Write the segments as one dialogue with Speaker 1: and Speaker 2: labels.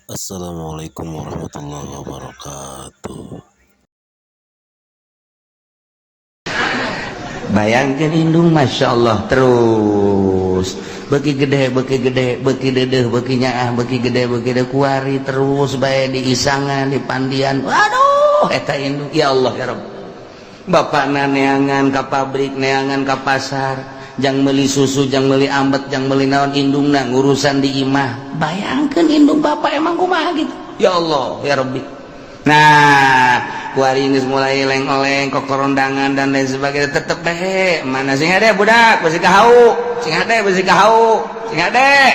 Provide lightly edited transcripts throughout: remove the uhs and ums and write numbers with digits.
Speaker 1: Assalamualaikum warahmatullahi wabarakatuh.
Speaker 2: Bayangkan indung Masya Allah terus beki gede beki dedeh beki nyaah beki gede kuari terus bae di isangan di pandian. Waduh eta indung ya Allah ya Rabb. Bapakna neangan ka pabrik neangan ka pasar jang meuli susu jang meuli ambet jang meuli naon indungna ngurusan di imah. Bayangkan indung bapak emang kumaha gitu ya Allah ya Rabbi. Nah kuari geus mulai oleng-oleng kokorondangan dan lain sebagainya tetep deh mana sing hade budak beusi kahau sing hade beusi kahau sing hade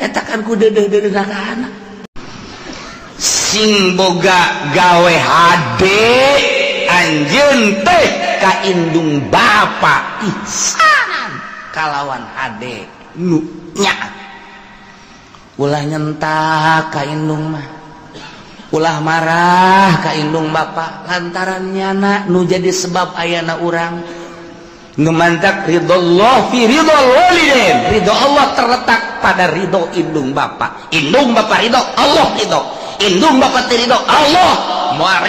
Speaker 2: eta kan ku deudeuh anak sing boga gawe hade anjeun teh ka indung bapa ihsan kalawan hade nu nyaat ulah nyentak ka indung mah ulah marah ka indung bapak lantaran nyana nu jadi sebab ayana urang nu mantak ridallah fi ridal walidain ridho Allah terletak pada ridho indung bapak ridho Allah ridho indung bapak ridho Allah moal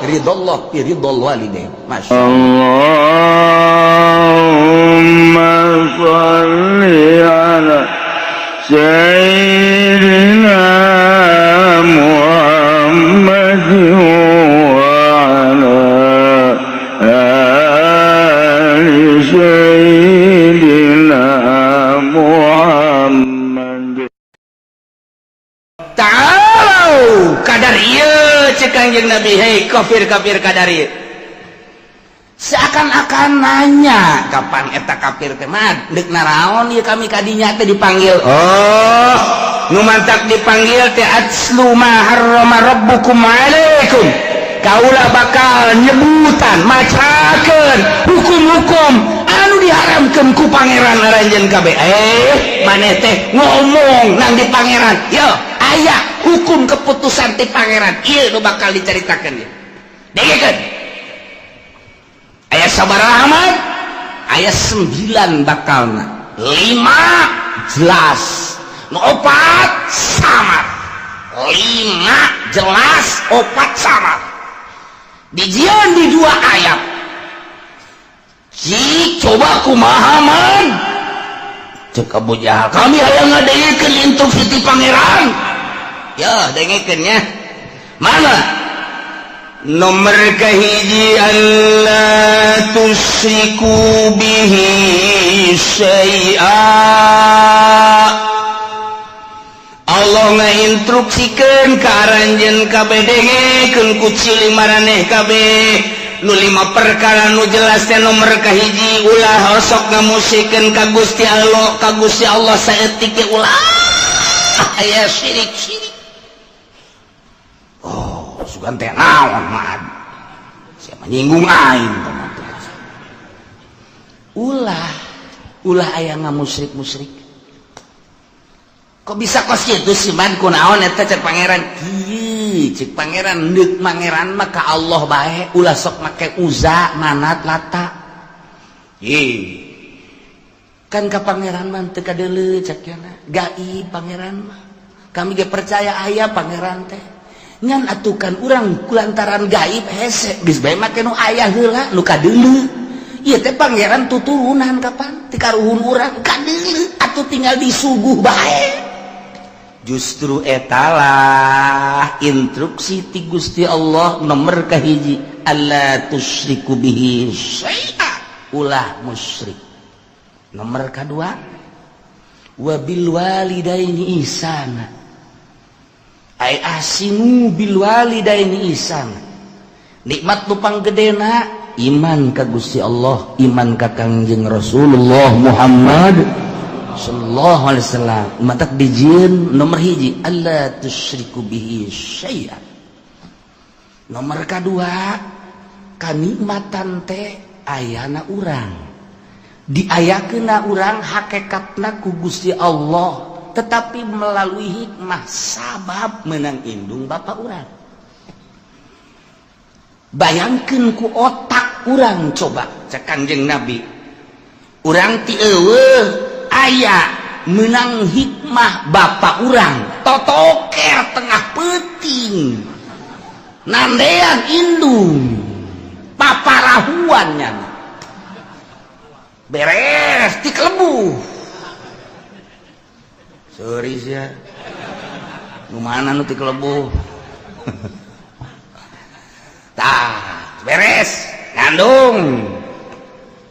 Speaker 2: ridho Allah fi ridal walidain masya
Speaker 3: Allahumma shalli ala sayyidina Muhammad wa ala ali sayyidina Muhammad.
Speaker 2: Tahu kadar ieu cek Kangjeng Nabi hei kafir kadar ieu seakan-akan nanya kapan eta kafir teh mah deuk naraon ieu kami kadinya teh dipanggil oh nu mantak dipanggil teh atslu ma harrama rabbukum alaikum kaulah bakal nyebutan macakeun hukum-hukum anu diharamkeun ku pangeran aranjeun kabeh maneh teh ngomong nang di pangeran yo aya hukum keputusan ti pangeran ieu nu bakal dicaritakeun ieu dengekeun aya sabaraha Ahmad aya 9 bakalna 5 jelas nu 4 samar 5 jelas 4 samar dijieun di 2 ayat si coba kumaha man cek Abu Jahal kami aya ngadengekeun instruksi ti pangeran ya dengekeun nya mana nomor kahiji alla tusyriku bihi syai'a Allah ngainstruksikeun ka aranjeun kabeh dengekeun ku cili maraneh kabeh nu 5 perkara nu jelas teh nomor kahiji ulah sok ngamusikeun ka Gusti Allah saeutik ge ulah aya syirik oh sugan teh naon mah siapa nyinggung aing ulah aya ngamusyrik kok bisa kos kitu sih man kunaon eta cek pangeran kieu cek pangeran neuk pangeran mah ka Allah bae ulah sok make Uza Manat Lata kan ka pangeran mah teu kadeuleu cek gaib pangeran mah kami ge percaya aya pangeran teh ngan atukan urang kulantaran gaib hese geus bae make nu aya heula nu kadeuleu ieu teh pangeran tuturunan kapan ti karuhun urang kadeuleu atuh tinggal disuguh bae justru etalah instruksi ti Gusti Allah nomor kahiji alla tusyriku bihi syai'a ulah musyrik nomor kadua wa bil walidaini ihsana ai ahsinu bil walidaini ihsana nikmat nu panggedena iman ka Gusti Allah iman ka Kangjeng Rasulullah Muhammad sallallahu alaihi wasallam matak dijieun nomor hiji alla tusyriku bihi syai'a nomor kadua kanikmatan teh ayana urang diayakeunna urang hakikatna ku Gusti Allah tetapi melalui hikmah sabab menang indung bapak urang bayangkeun ku otak urang coba cek Kangjeng Nabi urang ti eueuh aya menang hikmah bapak urang totoker tengah peting nandean indung paparahuannya beres di kelebu sorry ya nu mana nu ti kelebu tah beres ngandung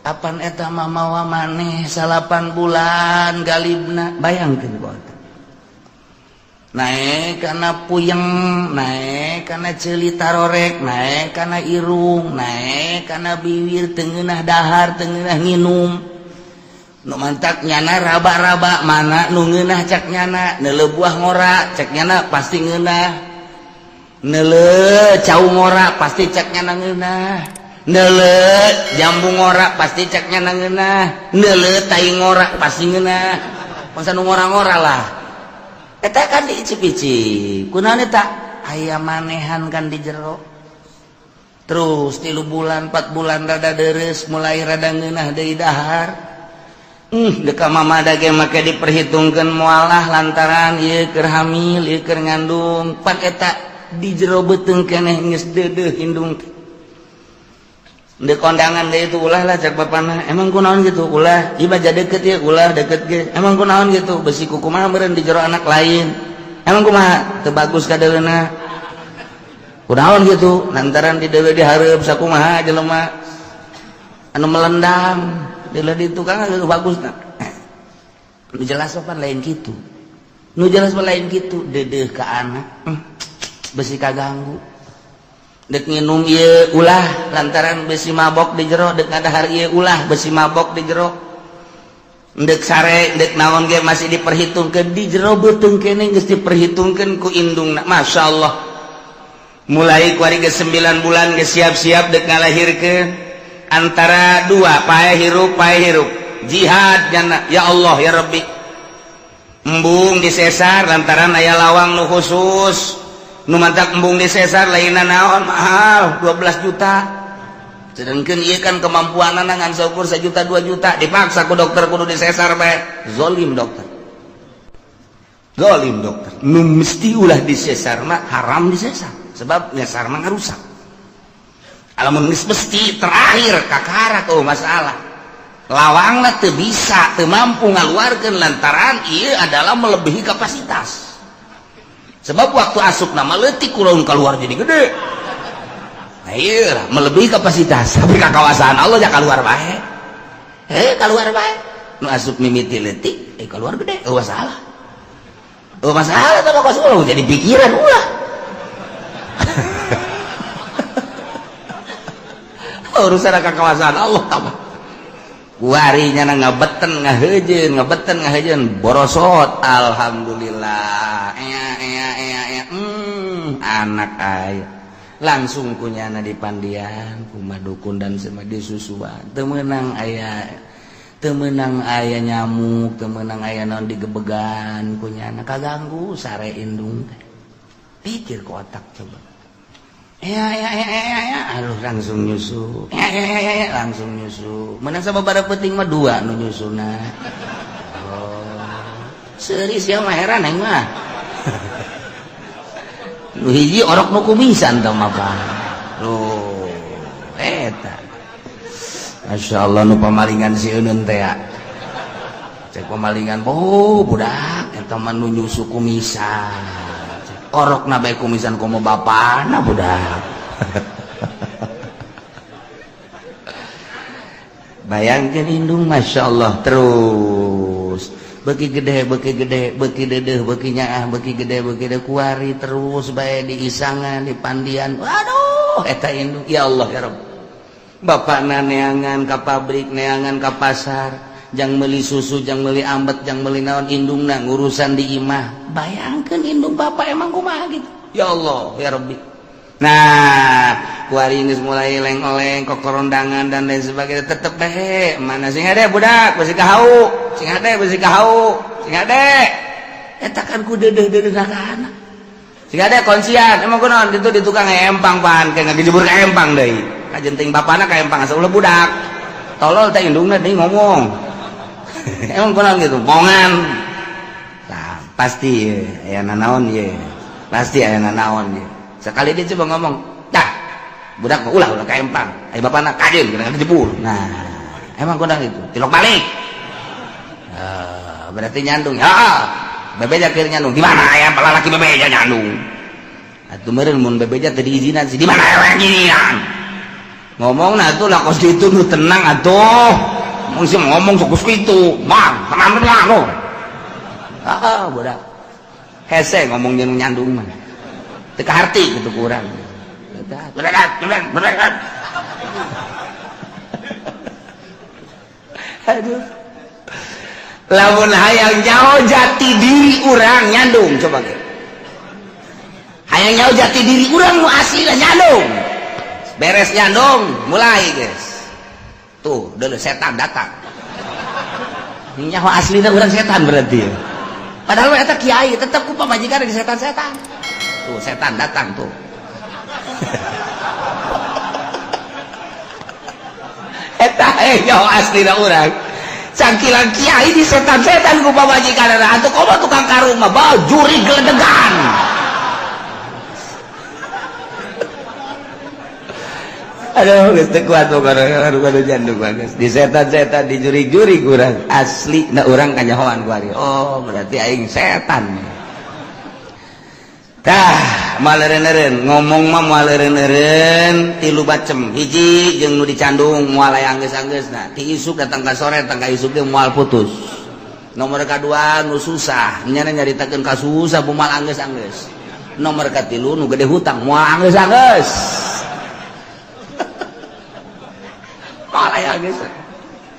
Speaker 2: kapan eta mamawa maneh 8 bulan galibna bayangkeun kok naik karena puyeng naik karena ceuli tarorek naik karena irung naik karena bibir tengeunah dahar tengeunah nginum nu mantak nyana raba-raba mana nu ngeunah cak nyana neuleuh buah ngora cak nyana pasti ngeunah neuleuh cau ngora pasti cak nyana ngeunah neuleuh jambu ngora pasti cak nyana ngeunah neuleuh tai ngora pasti ngeunah masa nu ngora-ngora lah eta kan diicip-icip kunaon eta aya manehan kan di jero terus 3 bulan 4 bulan rada deres mulai rada ngeunah deui dahar deka mamada ge make diperhitungkeun moalah lantaran ieu keur hamil ieu keur ngandung pan eta di jero beuteung keneh geus deudeuh indung di kondangan deh itu ulah lah cak bapana emang kunaon gitu ulah ibadah deket ya ulah deket ge emang kunaon gitu besi kuku mah meureun di jero anak lain emang kumaha teu bagus kadeuleuna kunaon gitu lantaran di deuleu dihareup sakumaha jelema anu melendam deuleu di tukang geus bagusna nu jelas pan lain kitu nu jelas lain kitu deudeuh ka anak besi kaganggu dek nginum ieu ulah lantaran besi mabok di jero dek ngadahar ieu ulah besi mabok di jero dek sare dek naon ge masih diperhitungkeun di jero beuteung keneh geus diperhitungkeun ku indungna masyaallah mulai ku ari geus 9 bulan geus siap-siap dek ngalahirkeun antara 2 pae hirup jihad jana ya Allah ya Rabbi embung disesar lantaran aya lawang nu khusus nu mantak embung disesar lainna naon mahal 12 juta sedangkeun ieu kan kemampuanna ngan saukur 1 juta 2 juta dipaksa ku dokter kudu disesar bae zalim dokter nu mesti ulah disesar mah haram disesar sebab nyesar mah ngarusak alamun geus mesti terakhir kakara tuh masalah lawangna teu bisa teu mampu ngaluarkeun lantaran ieu adalah melebihi kapasitas sebab waktu asup nama leutik kunaon keluar jadi gede nah iya melebihi kapasitas tapi kakawasan Allah ya keluar bae keluar bae nu asup mimiti leutik keluar gede masalah tapi kok jadi pikiran ulah urusan kakawasan Allah tambah warinya ngabeten ngaheujeun borosot alhamdulillah anak aya langsung kunyana dipandian kumaha dukun dan sama disusuan teu meunang aya nyamuk teu meunang aya naon digebegan kunyana kaganggu sare indung teh pikir ku otak coba aduh langsung nyusu menang sababaraha peuting mah 2 nu nyusuna seuris ya mah heran aing mah nu hiji orok nu kumisan tah mah Pak eta masyaallah nu pamalingan si euneun teh cek pamalingan budak eta mah nu nyusu kumisan orok na bae kumisan komo bapana budak bayangkeun indung masyaallah terus beuki gede beuki deudeuh beuki nyaah beuki gede kuari terus bae diisangan dipandian waduh eta indung ya Allah ya Rabb bapana neangan ka pabrik neangan ka pasar jang meuli susu jang meuli ambet jang meuli naon indungna ngurusan di imah bayangkeun indung bapak emang kumaha gitu ya Allah ya Rabbi nah kuari geus mulai leng-oleng kokorondangan dan lain sebagainya tetep bae mana sing hade budak beusi kahau sing hade eta kan ku deudeuh-deudeuhna ka anak sing hade konsian emang kunaon ditu di tukang empang pan kayak ngajebur ka empang deui kajenting bapana ka empang asa ulah budak tolol teh indungna deui ngomong emang kunaon gitu bongan pasti aya nanaon ye, pasti aya nanaon ye. Sekali dia coba ngomong, dah budak ulah kaempang, aya bapana kajeun kana jebul. Nah, emang kodang itu tilok balik. Berarti nyandung ya. Bebeja keur nyandung di mana aya lalaki bebeja nyandung. Atuh meureun mun bebeja teu diizinan sih di mana aya ginian. Ngomongna atuh lakos ditu nu tenang atuh. Mun sih ngomong sok kitu, mang, tenang lo. Budak. Hese ngomong jeung nyandung mah. Teu kaharti kitu kurang. Berat. Aduh. Lamun hayang nyaho jati diri urang nyandung coba ge. Hayang nyaho jati diri urang nu aslina nyandung. Beres nyandung, mulai guys. Tuh, deuleu setan datang. Nyaho aslina urang setan berarti. Padahal eta kiai tetep ku pamajikan di setan-setan. Tuh, setan datang tuh. Eta nyaho aslina urang. Cangkilan kiai di setan-setan ku pamajikanana atuh komo tukang karung mah bae juri geledegan. Aduh geus teu kuat karo jandung bagus. Di setan-setan di juri-juri kurang asli na urang kanyahoan ku ari. Oh berarti aing setan. Tah maleureun-eureun ngomong mah maleureun-eureun tilu bacem. Hiji jeung nu dicandung moal aya anggeus-anggeusna. Ti isuk datang ka sore datang ka isuk ge moal putus. Nomor kadua nu susah, nya nyaritakeun ka susah moal anggeus-anggeus. Nomor katilu nu gede hutang moal anggeus-anggeus. Moal aya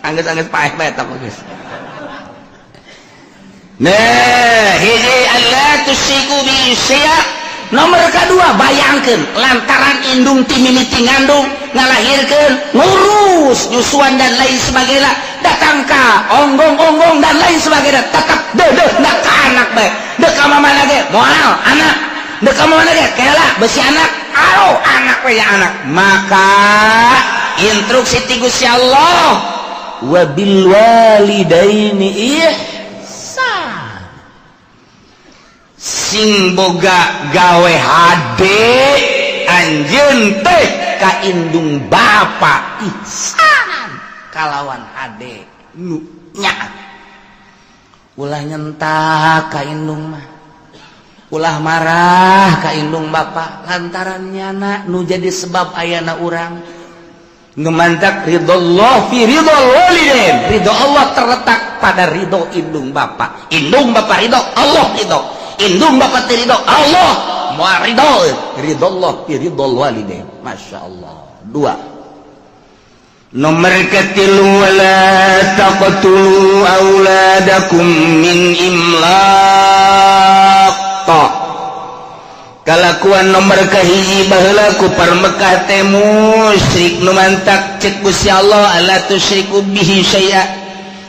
Speaker 2: anggeus-anggeus paeh bae eta geus. Nah, hiji Allah tusiku bi syia. Nomor kedua bayangkeun lantaran indung ti mimiti ngandung ngalahirkeun ngurus nyusuan dan lain sebagainya datang ka onggong-onggong dan lain sebagainya tetap deudeuh da ka anak bae deuk ka mamana ge moal anak deuk ka mamana ge kela besi anak aro anak we ya anak maka instruksi ti Gusti Allah wa bil walidaini sing boga gawe hade anjeun teh ka indung bapa ihsan kalawan hade nu nyaat ulah nyentak ka indung mah ulah marah ka indung bapa lantaran nyana nu jadi sebab ayana urang ngemantak ridallah fi ridal walidain ridho Allah terletak pada ridho indung bapa ridho Allah ridho indung bapak ridho Allah moal ridho Allah ridhol walidain masyaallah. Dua nomor katilu wala taqtulu auladakum min imlaq kalakuan nomor kahiji baheula ku parmekah teh musyrik nu mantak cek Gusti Allah alla tusyriku bihi syai'a.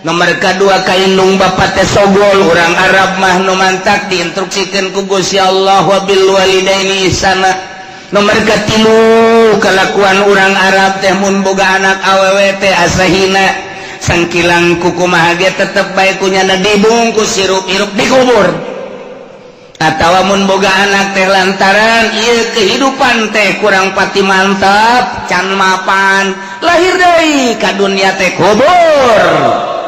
Speaker 2: Nomor kedua kaindung bapak teh sogol urang Arab mah nu mantak diinstruksikeun ku Gusti Allah wa bil walidaini ihsana. Nomor katilu kalakuan urang Arab teh mun boga anak awewe teh asahina sangkilang kukumaha ge tetep bae kunyana dibungkus sirup-irup dikubur. Atawa mun boga anak teh lantaran ieu kehidupan teh kurang pati mantap can mapan lahir deui ka dunya teh kubur.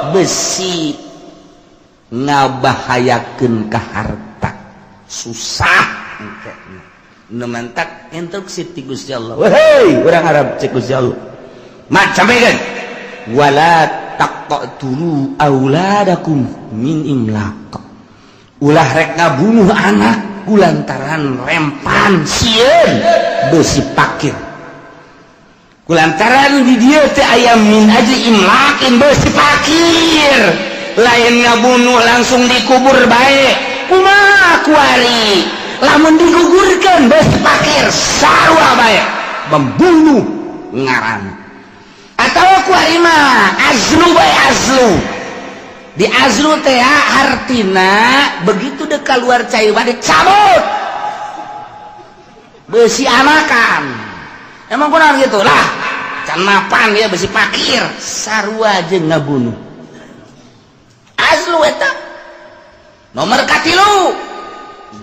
Speaker 2: Besi ngabahayakeun ka harta susah nemantak instruksi ti Gusti Allah wahai urang Arab cek Gusti Allah mat sampaikan wala taqtulu auladakum min imlaq ulah rek ngabunuh anak kulantaran rempan sieun besi pakir kulantaran di dia teh aya min aja imlakin besi pakir lain ngabunuh langsung dikubur bae kumaha kuari lamun digugurkeun besi pakir sarua bae membunuh ngaran atawa kuari mah azlu bae azlu di azlu teh artina begitu dek keluar cai bade cabut besi anakan. Emang kurang gitu lah can mapan dia besi pakir sarua aja ngabunuh azlu eta Nomor katilu,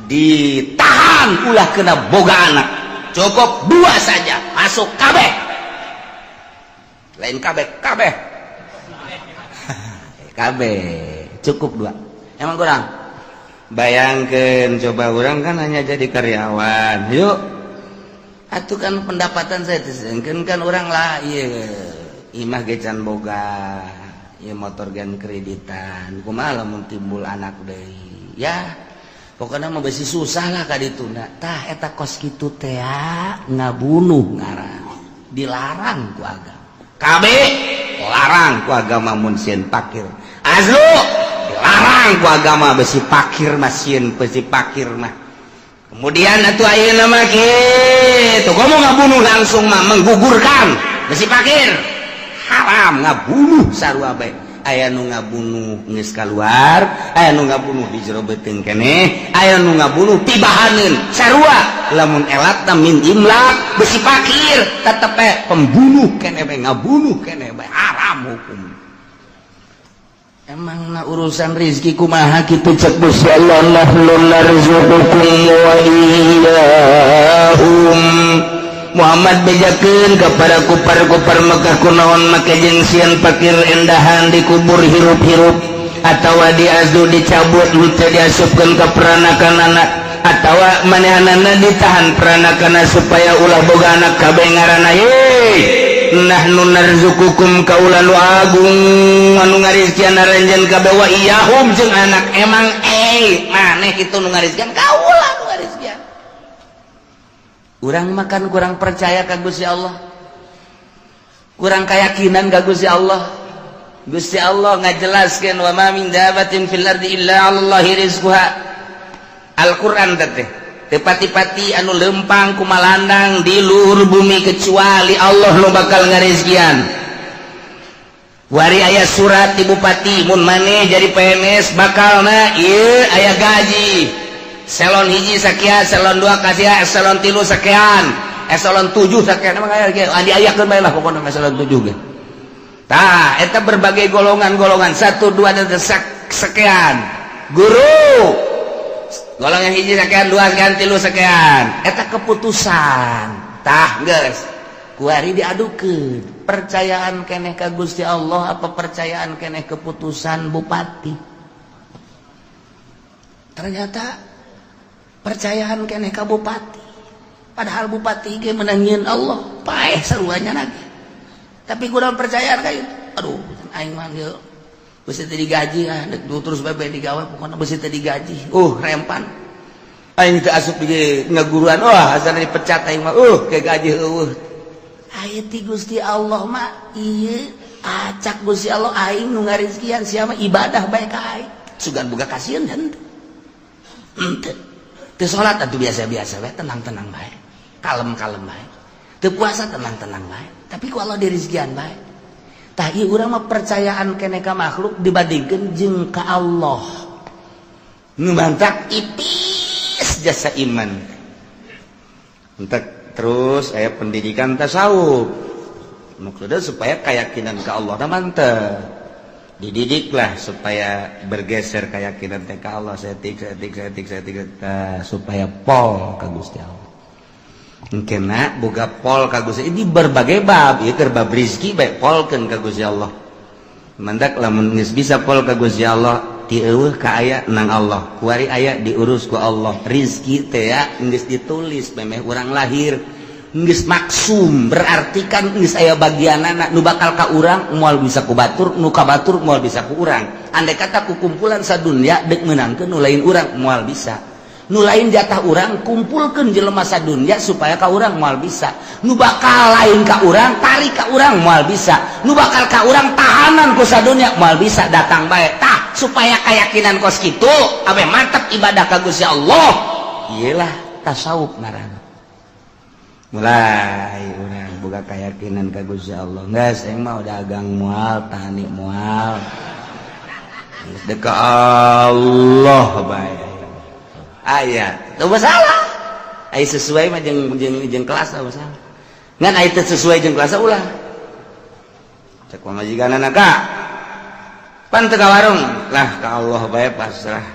Speaker 2: ditahan ulah kena boga anak, cukup 2 saja, masuk kabeh, lain kabeh cukup 2. Emang kurang? Bayangkan, coba orang kan hanya jadi karyawan, yuk atuh kan pendapatan saya kan orang lah, iya imah gecan boga, iya motor gan kreditan, kumaha lamun timbul anak deui, ya pokoknya mau besi susah lah kadituna. Tah eta kos kitu teh ngabunuh ngaran, dilarang ku agama. Kabeh larang ku agama mun sieun pakir. Azlu dilarang ku agama besi pakir mah sieun besi pakir mah. Kemudian atuh ayeuna mah kitu, komo ngabunuh langsung mah menggugurkan besi pakir. Haram ngabunuh sarua bae. Aya nu ngabunuh geus kaluar, aya nu ngabunuh di jero beuteung keneh, aya nu ngabunuh tibahaneun sarua. Lamun elatna min imlak besi pakir tetep pembunuh keneh bae, ngabunuh keneh bae, haram hukum. Emang na urusan rezeki kumaha kitu cek Gusti Allah, nahnu narzuqukum wa iyyahum. Muhammad bejakeun kepada kupar-kupar Mekah kunaon make jeung sieun pakir endahan dikubur hirup-hirup atawa diazdu dicabut teu diasupkeun ka peranakanana atawa manehanana ditahan peranakana supaya ulah boga anak kabeh ngaranna nahnu narzuqukum kaula nu agung anu ngarizkian aranjeun kabeh wa iyyahum jeung anak. Emang maneh kitu nu ngarizkian kaula nu ngarizkian. Urang makan kurang percaya ka Gusti Allah, kurang keyakinan ka Gusti Allah. Gusti Allah ngajelaskeun wa ma min dabatin fil ardi illa 'alallahi rizquha. Al-Qur'an teh tepati-pati anu lempang kumalandang di luhur bumi kecuali Allah nu bakal ngarizkian. Wari aya surat ti bupati mun maneh jadi PNS bakalna ieu aya gaji. Eselon hiji sakian, eselon 2 kasia, eselon 3 sakian, eselon 7 sakian. Emang aya diayakeun bae lah pokona eselon 7 ge. Tah eta berbagai golongan-golongan 1 2 dan sekian. Guru golongan hiji sakian, 2 sakian, 3 sakian. Eta keputusan. Tah geus kuari diadukeun. Percayaan keneh ka Gusti Allah apa percayaan keneh keputusan bupati? Ternyata percayaan keneh ka bupati, padahal bupati ge menangieun Allah paeh saruanya lagi, tapi kurang percayaan kayak aduh aing mah geus beusi teu digaji terus bae digawe pokona beusi teu digaji rempan aing teu asup di ngaguruan asana dipecat aing mah ke gaji aya ti Gusti Allah mah ieu acak Gusti Allah aing nu ngarizkian sia mah ibadah bae ka aing sugan boga kasieun henteu teu salat atuh biasa-biasa bae, tenang-tenang bae, kalem-kalem bae. Teu puasa tenang-tenang bae, tapi ku Allah dirizkian bae. Tah ieu urang mah percayaan keneh ka makhluk dibandingkeun jeung ka Allah. Nu mantak ipis jasa iman. Entek terus aya pendidikan tasawuf. Maksudnya supaya keyakinan ka Allah na mantep. Dididiklah supaya bergeser keyakinan teh ka Allah, setik supaya pol ka Gusti Allah. Engkena boga pol ka Gusti ini berbagai bab, ieu keur bab rezeki bae polkeun ka Gusti Allah. Mandak lamun geus bisa pol ka Gusti Allah, ti eueuh ka aya nang Allah, kuari aya diurus ku Allah. Rezeki teh ya geus ditulis memeh urang lahir. Geus maksum berarti kan geus aya bagianana nu bakal ka urang moal bisa ku batur, nu ka batur moal bisa ku urang. Andai kata ku kumpulan sadunya deuk meunangkeun nu lain urang moal bisa. Nu lain jatah urang kumpulkeun jelema sadunya supaya ka urang moal bisa. Nu bakal lain ka urang tarik ka urang moal bisa. Nu bakal ka urang tahanan ku sadunya moal bisa datang bae. Tah supaya keyakinan kos kitu abe mantap ibadah ka Gusti Allah. Iyalah tasawuf ngaranna. Mulai orang boga keyakinan ka Gusti Allah. Geus aing mah dagang moal, tani moal. Geus deuk ka Allah bae. Aya, teu masalah. Aya sesuai mah jeung kelas teu masalah. Ngan aya teu sesuai jeung kelas ulah. Cek pamajikanana ka. Pan teu ka warung, lah ka Allah bae pasrah.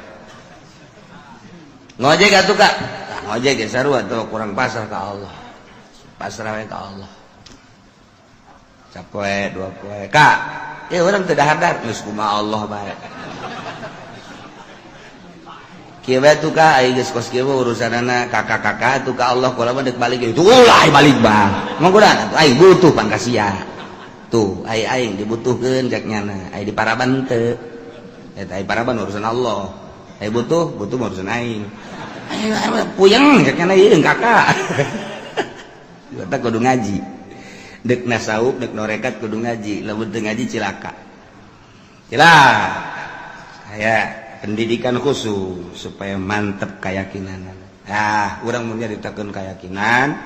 Speaker 2: ngojek atuh Kak. Nah, ngojek ge sarua atuh kurang pasrah ka Allah. Pasrah we ka Allah. Sapoe dua poe. Kak, urang teu dahar-dahar geus kumaha Allah bae. Kieu bae tuh Kak, ai geus kos kieu urusanana kakak-kakak tuh ka Allah kula mah deuk balik itu ulah balik bah. Manggodan atuh ai butuh pan ka sia. Tuh, ai aing dibutuhkeun cek nyana, ai diparaban teu. Eta ai paraban urusan Allah. Ai butuh urusan aing. Aing puyeng cek nyana ieu kakak. Eta kudu ngaji. Deuk nasaub, deuk norekat kudu ngaji, lamun teu ngaji cilaka. Aya pendidikan khusus supaya mantep keyakinan. Nah, urang mun nyaritakeun keyakinan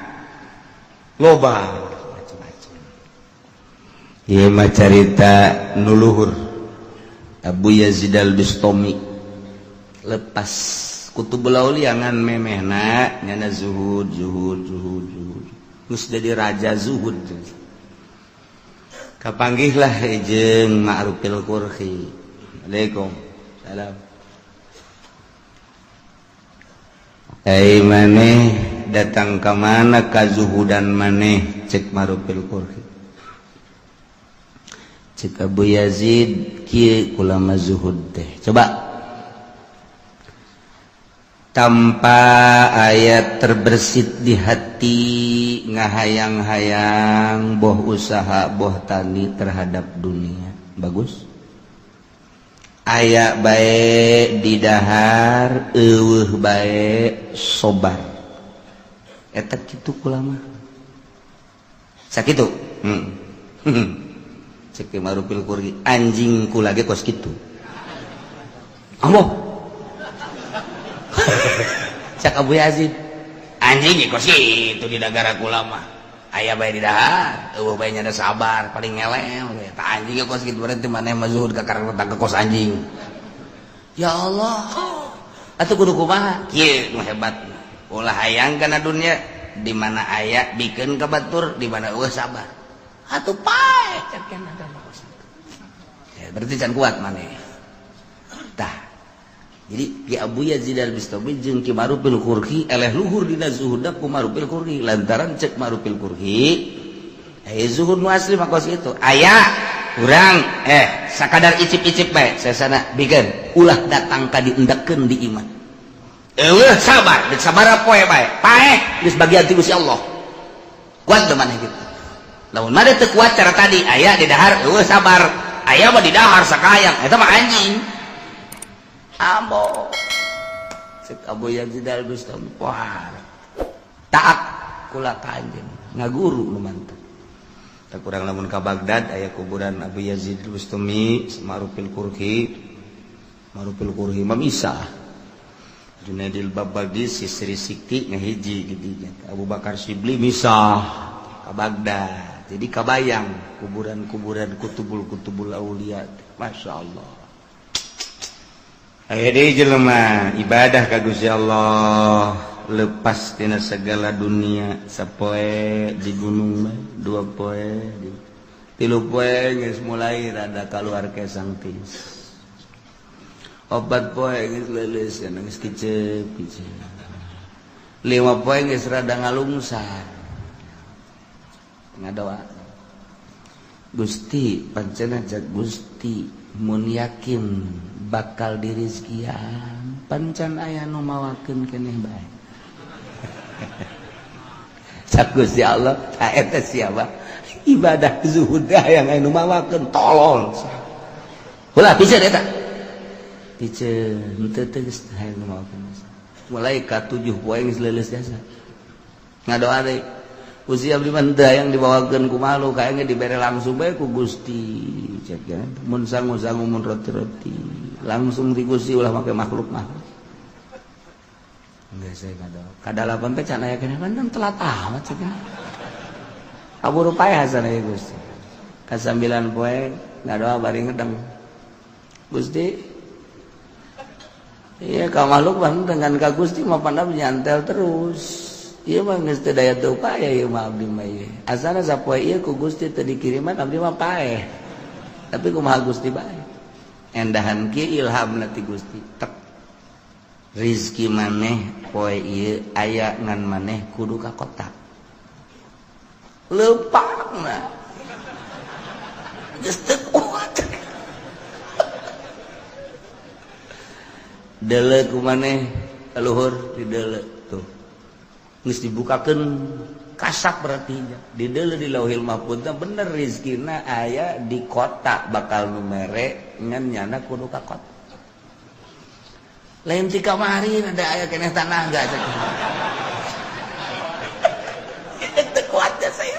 Speaker 2: loba macam-macam. Ieu mah carita nu luhur. Abu Yazid al-Bistami lepas kutubul auliya ngan memehna nyana zuhud. Geus jadi raja zuhud. Kapanggihlah jeung Ma'rufil Qurhi. Waalaikumsalam. Maneh datang ke mana kazuhudan maneh cek Ma'rufil Qurhi. Cek Abu Yazid kieu ulama zuhud teh. Coba tanpa ayat terbersit di hati ngahayang-hayang boh usaha boh tani terhadap dunia bagus aya bae di dahar eueuh bae sobar eta kitu kulama sakitu cek Ma'rufil Qurhi anjing kula ge kos kitu ambo cak Abu Yazid anjing kos itu di negara kulama aya bae di dahar eueuh bae nya sabar paling ngelem eta anjing kos kitu berarti maneh mah zuhud ka karang datang ke kos anjing ya Allah atuh kudu kumaha kieu nu hebat ulah hayang kana dunya di mana aya bikeun ka batur di mana eueuh sabar atuh pae cak kana kos berarti can kuat maneh tah. Jadi Ki Abu Yazid al-Bistami jeung Ki Ma'rufil Qurhi eleh luhur dina zuhudna ku Ma'rufil Qurhi lantaran cek Ma'rufil Qurhi zuhud nu asli mah kos itu aya urang sakadar icip-icip bae sasana bikeun ulah datang ka diendekeun di iman eueuh sabar deuk sabaraha poe bae paeh geus bagian ti Gusti Allah kuat teu maneh kitu lamun mah teu kuat cara tadi aya di dahar eueuh sabar aya mah di dahar sakayang eta mah anjing ambo cek Abu Yazid al-Bistami wah taat kula ka anjeun ngaguru nu mantep tak kurang lamun ka Baghdad aya kuburan Abu Yazid al-Bistami Ma'rufil Qurhi mah misah Junaidil Babadi Sisri Sikti ngahiji geudinya Abu Bakar Shibli misah ka Baghdad jadi kabayang kuburan-kuburan kutubul aulia masyaallah. Aya deui jelema ibadah ka Gusti Allah lepas tina segala dunia sapoe di gunung bae dua poe tilu poe geus mulai rada kaluar kesang tis opat poe geus leuleus kana geus kicep lima poe geus rada ngalungsar ngadoa Gusti pancena jak Gusti mun yakin bakal dirizkian pancan aya nu mawakeun keneh bae sak Gusti Allah ta eta siapa ibadah zuhud hayang anu mawakeun tolol ulah piceun eta piceun teu geus hayang nu mawakeun mulai ka 7 poe geus leuleus jasa ngadoa deui Gusti abdi mah teu hayang dibawakeun ku malu kayaknya dibere langsung bae ku Gusti cek ya mun sangu-sangu mun roti-roti langsung di Gusti ulah make makhluk geus saya kadalapan teh can aya keneh kan telat amat cek kaburu pae hasan aya Gusti ka 9 poe ngadoa bari ngedeng Gusti iya ka makhluk mah dengan ka Gusti mah pandap nyantel terus ieu mah geus teu daya teu upaya ieu mah abdi mah ieu asalna sapoe ieu ku Gusti teu dikiriman abdi mah paeh tapi kumaha Gusti bae endahan kieu ilhamna ti Gusti tek rizki maneh poe ieu aya ngan maneh kudu ka kota leupangna geus teu kuat deuleu ku maneh luhur di deuleu tuh geus dibukakeun kasak berarti di deuleu di Lauhil Mahfuz bener rizkina aya di kota bakal nu mere ngan nyana kudu ka kota lain ti kamari ada aya keneh tanaga teu kuat ya saya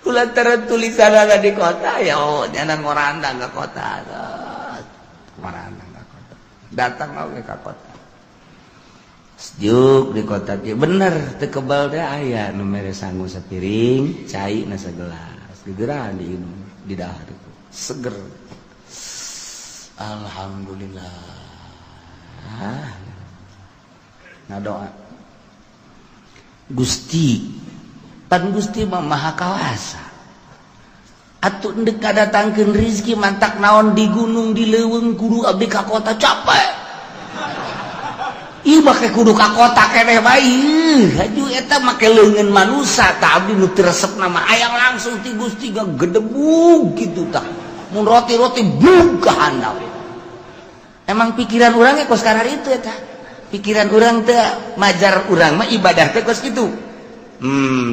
Speaker 2: kulantaran tulisan ada di kota ya nyana ngorandang ka kota ngorandang ka kota datang oge ka kota sejuk di kota dia bener teu kebal teh aya nu mere sangu sapiring cai na sagelas gegeran diinum di dahar itu seger alhamdulillah ngadoa Gusti pan Gusti mah maha kawasa atuh endek kadatangkeun rezeki mantak naon di gunung di leuweung kudu abdi ka kota capek ieu make kudu ka kota keneh bae haju eta make leungeun manusa tah abdi nu teu resepna mah aya langsung ti Gusti gedebug kitu tah mun roti-roti bug ka handap emang pikiran urang ge kos karar itu eta pikiran urang teh majar urang mah ibadah teh kos kitu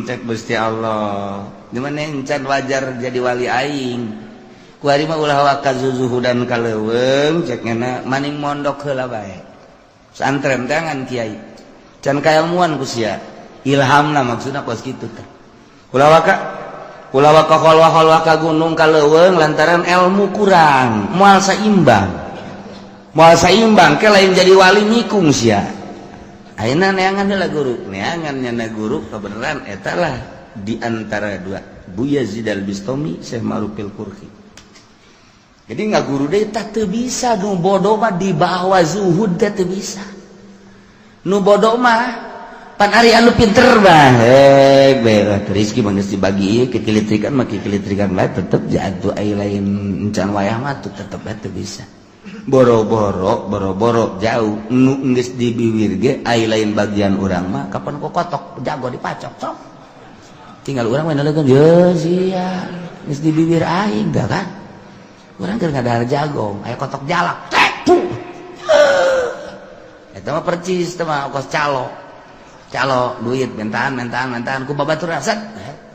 Speaker 2: cek Gusti Allah di mana encan wajar jadi wali aing ku ari mah ulah wa kazuzuhudan kaleuweung cek ngana maning mondok heula bae santren tangan kiai can kailmuan ku sia ilhamna maksudna kos kitu teh ulah wa ka gunung kaleuweung lantaran ilmu kurang moal saimbang ke lain jadi wali nikung sia ayeuna neangan heula guru neangan nyana guru kebenaran eta lah di antara dua Buya Yazid Al-Bistami Syekh Marupil Qurqi jadi ngaguru deui tah teu bisa nu bodoh mah di bawah zuhud teh teu bisa nu bodoh mah pan ari anu pinter mah beureuh rezeki mah geus dibagi kekilitrikan mah kekilitrikan bae tetep jatuh ai lain encan wayah mah tetep teu bisa boro-boro jauh nu geus di bibir ge ai lain bagian urang mah kapan ku kotok jago dipacok sok tinggal urang mah naleungkeun ye sia geus di bibir aing da kan urang keur ngadahar jagong aya kotok jalak eta mah percis teh mah kos calo duit mentaan ku babaturan set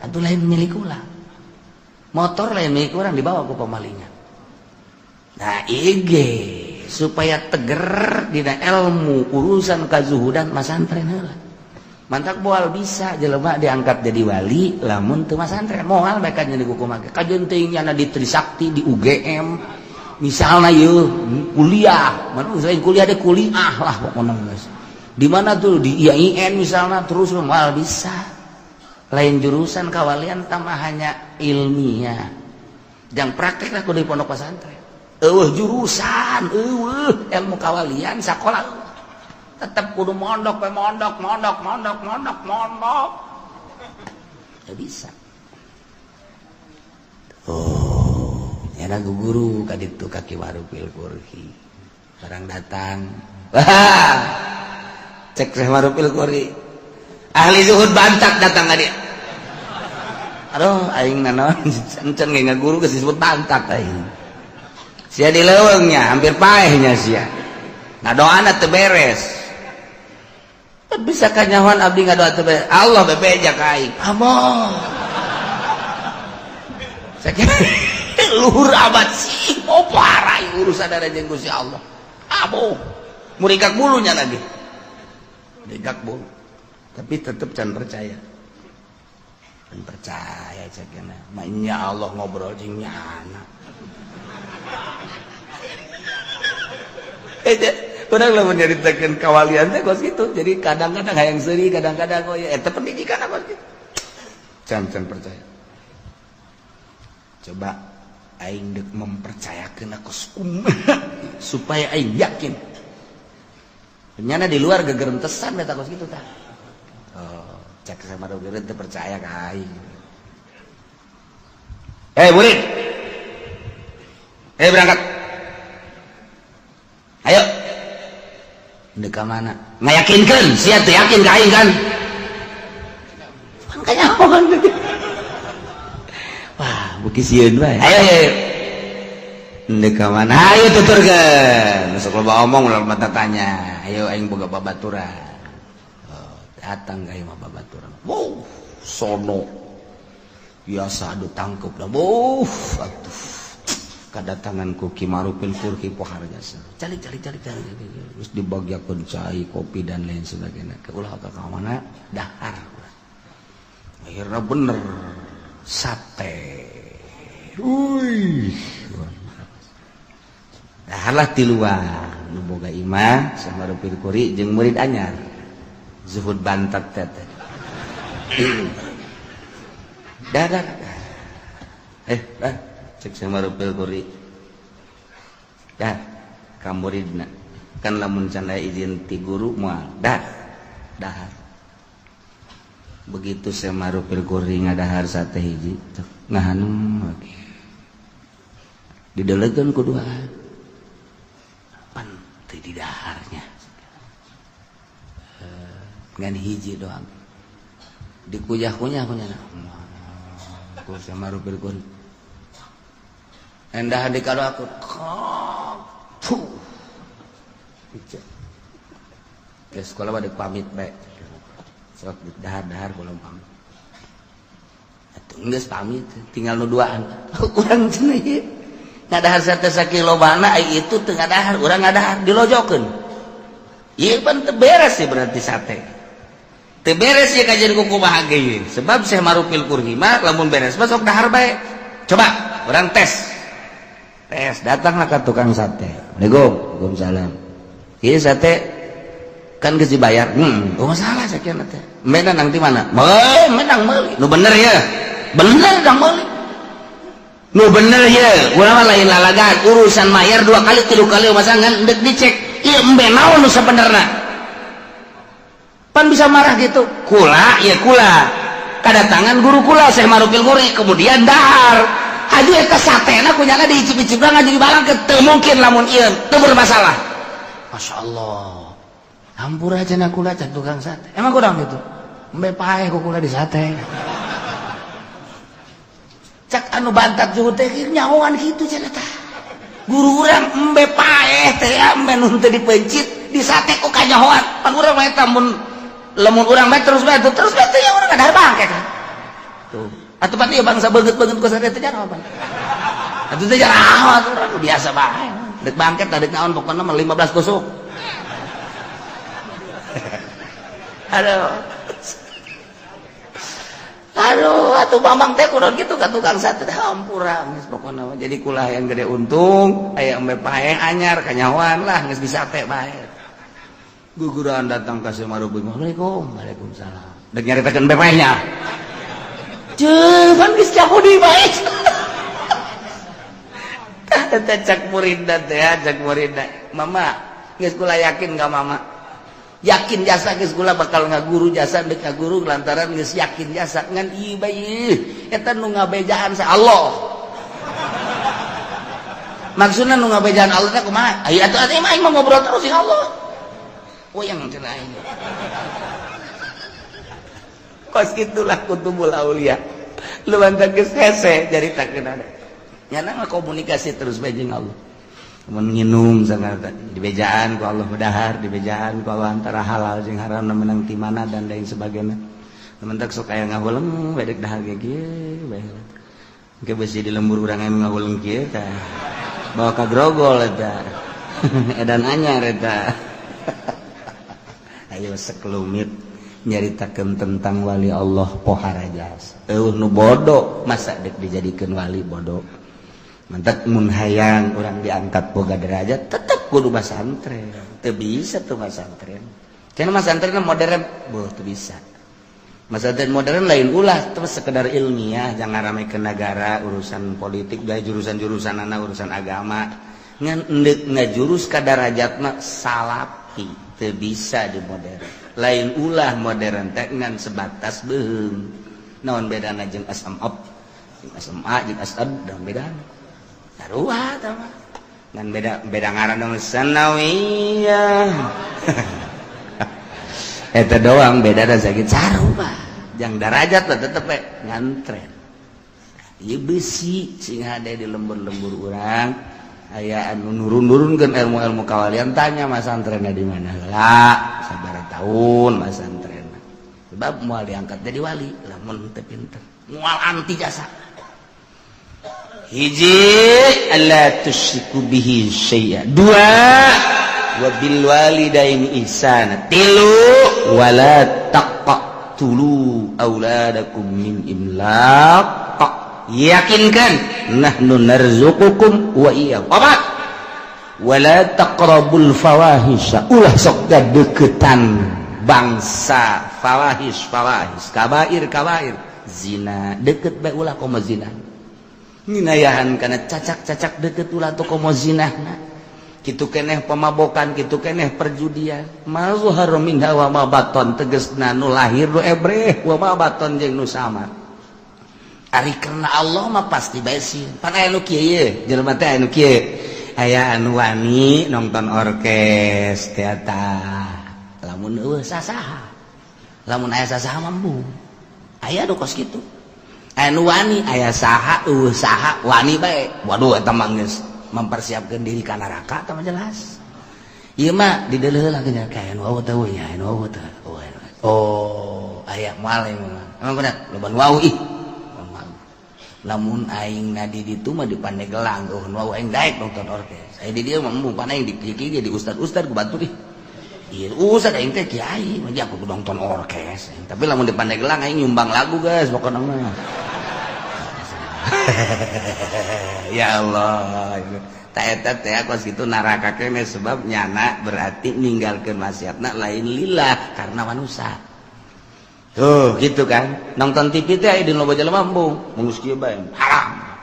Speaker 2: atuh lain milik urang motor lain milik urang dibawa ku pamalingan. Nah ige supaya teger dina ilmu urusan kazuhudan masantren heula. Mantak moal bisa jelema diangkat jadi wali lamun teu masantren moal bae ka jadi kumaha. Kajeun teuing nya di Trisakti di UGM misalna yeuh kuliah, mana selain kuliah ada kuliah lah pokona geus. Di mana tuh di IAIN misalna terus moal bisa. Lain jurusan kawalian tambah hanya ilmiah. Jang praktek lah kudu di pondok pesantren. Jurusan ilmu kawalian sakola tetap kudu mondok ya bisa nyana guru kaditu kaki Marupil Qurqi barang datang cek Syekh Marupil Qurqi ahli zuhud bantak datang ka dia aduh aing nanaon encen ge ngaguru geus disebut bantak aing sia di leuweungnya hampir paehnya sia ngadoana teu beres bisa kanyahoan abdi ngadoa teu beres Allah bebeja ka aing amoh sakit luhur abad sih parah urusan ada jeung Gusti Allah amoh murigak bulunya lagi murigak bulu tapi tetep can percaya cekna mah nya Allah ngobrol jeung nyana orang lah menceritakan kawalian teh kos gitu jadi kadang-kadang hayang seuri kadang-kadang oh ya eta pendidikan apa gitu can percaya coba aing dek mempercayakeun aku supaya aing yakin nyana di luar gegerentesan eta kos gitu tah oh cek sama dogeun teu percaya ka aing murid berangkat ayo Dek mana? Ngayakinkan, sia teh yakin ka aing kan? Pan kanyahoan. Wah, beuki sieun bae. Ayo. Dek mana? Ayo tuturkeun. Sok loba omong ulah mata tanya. Ayo aing boga babaturan. Oh, datang ka ieu mah babaturan. Wow, sono. Biasa adu tangkep dah. Wow, atuh. Kedatangan ku Ki Marupil Qurhi Poharjasa. Cali. Terus dibagiakeun cai, kopi dan lain sebagainya. Ke ulah ka mana? Dahar. Akhirnya bener sate. Uy. Daharlah tiluan. Nu boga imah sama Marupil Qurhi jeung murid anyar. Zuhud Bantat teh. Dah. Cek sama Marupil Qurhi dah ka muridna kan lamun can aya izin ti guru moal dahar begitu sama Marupil Qurhi ngadahar sate hiji ngahanum lagi didelegeun ku duaan pan teu didaharnya ngan hiji doang dikuyah-kunyah ku sama Marupil Qurhi endah dikado aku ke sekolah pada pamit baik sok dahar kalau pamit atuh geus pamit tinggal nu duaan urang cenah ieu ngadahar sate sakilobana ai itu teu ngadahar urang ngadahar dilojokeun ieu pan teu beres sih berarti sate teu beres ieu kajian ku kumaha ge sebab Syekh Marupil Qurhi mah lamun beres mah sok dahar bae coba urang tes datanglah ke tukang sate. Waalaikumsalam. Ieu sate kan geus dibayar. Oh masalah sakieu teh. Mena nang ti mana? Menang meuli. Nu bener ya. Bener dang meuli. Nu bener ya. Urang mah lain lalagan urusan mayar 2 kali 3 kali masangan deuk dicek. Ieu embe naon nu sabenerna? Pan bisa marah gitu. Kula. Kedatangan guru kula Syekh Marupil Qurhi kemudian dahar. Aduh eta satena kunyana diicip-icip ngajeng balang teu mungkin lamun ieu teu bermasalah. Masyaallah. Hampura cenah kula can tukang sate. Emang kurang gitu. Embe paeh ku kula di sate. Cak anu Bantat juhud teh nyahoan kitu cenah tah. Guru urang embe paeh teh embe nu teu dipencit di sate ku kanyahoan. Pan urang mah eta mun lamun urang mah terus bae teh urang kadahar bangke kan. Tuh. Atuh pati ya bangsa beungeut-beungeut ku sate teh jaraha apa? Atuh teh jaraha atuh biasa bae. Dek bangket da dek naon pokona mah 15 tusuk. Aduh, atuh Bambang teh kunaon kitu ka tukang sate teh hampura geus pokona mah jadi kulah yang gede untung, aya embe paeh anyar kanyahoan lah geus bisa teh bae. Guguran datang ka Syekh Marupil. Waalaikumsalam. Dek nyaritakeun embe paehnya. Cuman geus cahudi bae. Tah cak muridna teh, cak muridna. Mama, geus kula yakin ka mama. Yakin jasa geus kula bakal ngaguru jasa deuk ngaguru lantaran geus yakin jasa ngan ieu bae. Eta nu ngabejaan sa Allah. Maksudna nu ngabejaan Allah teh kumaha? Aya atuh aing mah ngobrol terus ya Allah. Wayang cenah aing. Kos gitulah kutubul aulia lu bantak geus hese jaritakeun ada nyana komunikasi terus bae jeung Allah mun nginum sangarta dibejaan ku Allah dahar dibejaan ku Allah antara halal jeung haram menang ti mana dan lain sebagainya mentak sok aya ngahuleng bae dahar ge kieu bae engke beusi di lembur urang aya ngahuleng kieu tah bawa ka grogol eta edan anyar eta ayo sekelumit nyaritakeun tentang wali Allah Poharajasa. Nu bodoh masa dek dijadikeun wali bodoh. Mantap mun hayang urang diangkat boga derajat tetep kudu basantren. Teu bisa tuh basantren. Cenah basantren modern teu bisa. Basantren modern lain ulah teu sekedar ilmiah jangan ramekeun negara urusan politik da jurusan-jurusanana urusan agama. Ngan endeup ngajurus ka darajatna salafi teu bisa di modern. Lain ulah modern teh ngan sebatas beung naon bedana jeung asam up jeung asam a jeung asad dan bedana sarua tah mah dan beda ngaran dong sanawiyah. Eta doang beda da sakit sarupa. Jang derajat lah tetep ngantren. Ieu besi sing hade di lembur-lembur urang aya anu nurun-nurunkeun ilmu-ilmu kawalian tanya mas antrenna di mana heula sabaraha taun mas antrenna. Sebab moal diangkat jadi wali lamun teu pinter. Moal anti jasa. Hiji alla tusyriku bihi syai'a. Dua wa bil walidaini ihsana. Tilu wala taqtulu auladakum min imlaq. Yakinkan nahnu narzuqukum wa iyyahum. Apa? Wala taqrabul fawahisha. Ulah sok deketan bangsa fawahis kabair zina deket bae ulah komo zina. Nginayahan kana cacak-cacak deket ulah tu komo zinahna. Kitu keneh pemabokan, kitu keneh perjudian. Mazhar minha wa ma baton tegasna nu lahir nu ebreh wa ma baton jeung nu samar. Ari karena Allah mah pasti bae sih. Pan aya nu kieu ye, jelema teh anu kieu. Aya anu wani nonton orkes teh lamun eueuh sasaha. Lamun aya sasaha mambu. Aya nu kos kitu. Anu wani aya saha eueuh saha wani bae. Waduh eta mah geus mempersiapkeun diri ka neraka tah jelas. Ieu mah di deuleuh lah nya kae anu eueuh teh we nya anu eueuh teh. Oh, aya moal emang bener loba wau ih. Lamun aing nadi ditu mah di Pandeglang eueuh wau aing daek nonton orkes. Aya di dieu mah mun aing dikiki di ustad-ustad ku batu deh. Ieu ustad aing teh kiai mah aku nonton orkes. Tapi lamun di Pandeglang aing nyumbang lagu guys pokona mah. Ya Allah. Ta eta teh kos kitu neraka keneh sebab nyana berarti ninggalkeun maksiatna lain lillah karena manusia. Tuh gitu kan nonton TV teh aya di loba jelema embung mungus kieu bae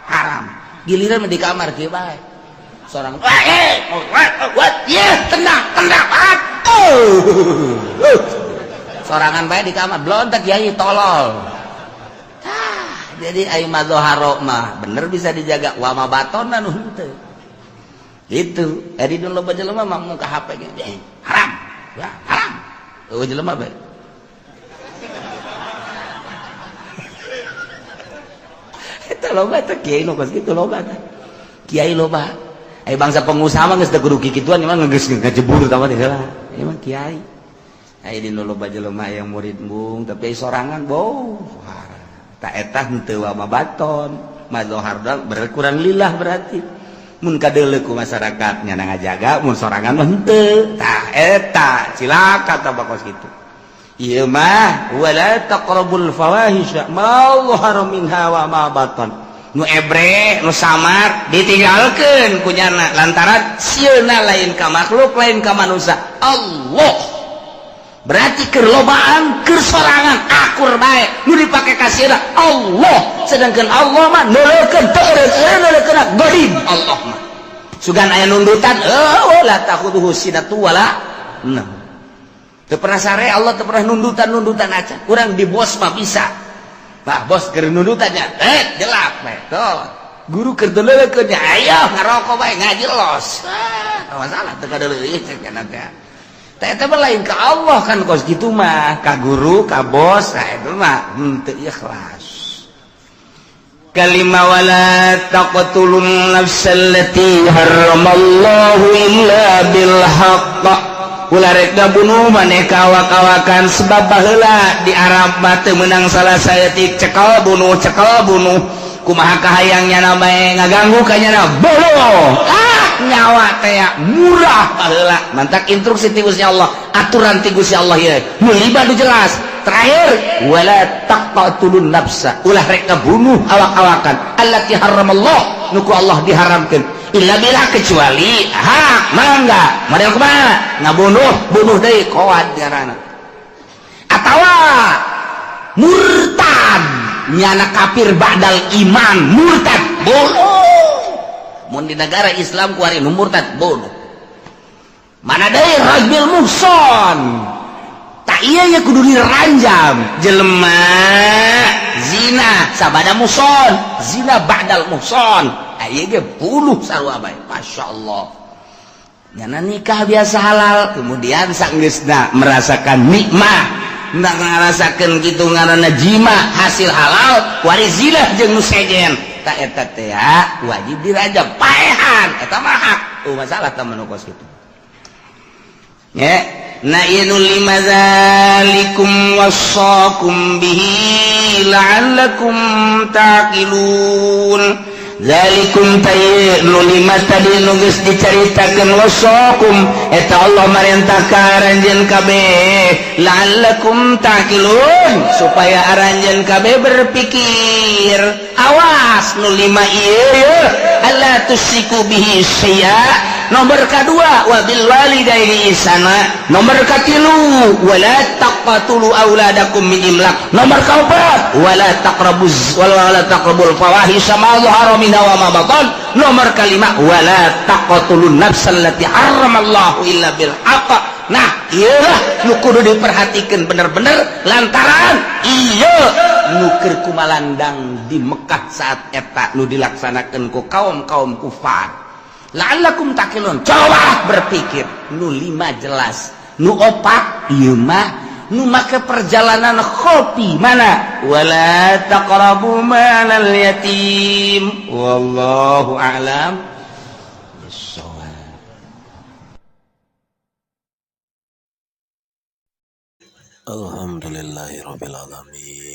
Speaker 2: haram giliran di kamar kieu bae sorang what tenang sorangan bae di kamar blontak kiai tolol jadi ai mazharo mah bener bisa dijaga wa ma batonna nu henteu gitu adi di loba jelema mah mun ka HP ge haram ya haram eueuh jelema bae. Eta loba teh kiai nu kos kitu loba teh. Kiai loba. Ai bangsa pengusaha mah geus teu kudu kikituan mah geus ngajebur tah mah heula. Ieu mah kiai. Ai di loba jelema yang murid embung tapi sorangan boh. Ta eta henteu wa mabaton. Mazhar berkurang lillah berarti. Mun kadeuleu ku masyarakat nya ngajaga mun sorangan mah henteu. Tah eta cilaka tah bakos kitu. Ieu mah wala taqrabul fawahisha ma dhahara minha wa ma batan. Nu ebre nu samar ditinggalkeun ku nyana lantaran sieuna lain ka makhluk lain ka manusia. Allah. Berarti keur lobaan keur sorangan akur bae nu dipake ka sieuna Allah sedangkan Allah mah neulekeun teu neulekeun ghalib Allah mah. Sugan aya nundutan la takhuduhu sinatu wala nah. Teu pernah sare Allah teu pernah nundutan aja. Urang di bos mah bisa. Nah, bos keur nundutannya. Jelak bae. Tuh. Guru keur deuleukeun nya. Ayo ngarokok bae ngaji los. Masalah teu kadeuleuh cek kana teh. Teh eta mah lain ka Allah kan kos kitu mah, ka guru, ka bos, eta mah teu ikhlas. Kalimah wala taqtulun nafsallati harramallahu illa bil haqq. Ulah rek ngabunuh maneh kawak-kawakan sebab baheula di Arab mah teu meunang salah saeutik cekel bunuh kumaha kahayangnya na bae ngaganggu ka nyana bolo nyawa teh murah baheula mantak instruksi ti Gusti Allah aturan ti Gusti Allah ieu mulibah nu jelas terakhir wala taqtulun nafsa ulah rek ngabunuh awak-awakan allati harramallah nu ku Allah diharamkeun illa bila kecuali mangga model kumaha ngabunuh deui qawad diarana atawa murtad nyana kafir ba'dal iman murtad bunuh mun di negara Islam ku ari nu murtad bunuh mana deui rajul muhson tak iya nya kudu diranjam jelema zina sabada muhson zina ba'dal muhson ieu ge puluh sarua bae masyaallah. Nyana nikah biasa halal kemudian saenggeusna merasakan nikmah hendak ngarasakeun kitu ngaranna jima hasil halal waris zina jeung nu sejen ta eta teh wajib dirajam paehan eta mah hak masalah tah menukos kitu ya na yanu limadzalikum wasaqum bihi la'allakum taqilun. Zalikum tayyib nu lima tadi nu geus dicaritakeun wasakum eta Allah marentah ka aranjeun kabeh la'allakum taqilun supaya aranjeun kabeh berpikir. Awas nu lima ieu alla tusyriku bihi syai'a. Nomor kedua wabil walidaini ihsana. Nomor katilu wala taqtulu auladakum min imlaq. Nomor kaopat wala taqrabul fawahisha ma dhahara minha wa ma batan. Nomor kalima wala taqtulun nafsal lati harramallahu illa bil haqq. Nah ieulah nu kudu diperhatikeun bener-bener lantaran ieu nu keur kumalandang di Mekah saat eta nu dilaksanakeun ku kaum-kaum kufar. La'allakum taqilun, coba berpikir. Nu lima jelas, nu opat ieu mah nu make perjalanan khofi mana wala taqrabu malal yatim wallahu a'lam bissawab.
Speaker 1: Alhamdulillahirabbil alamin.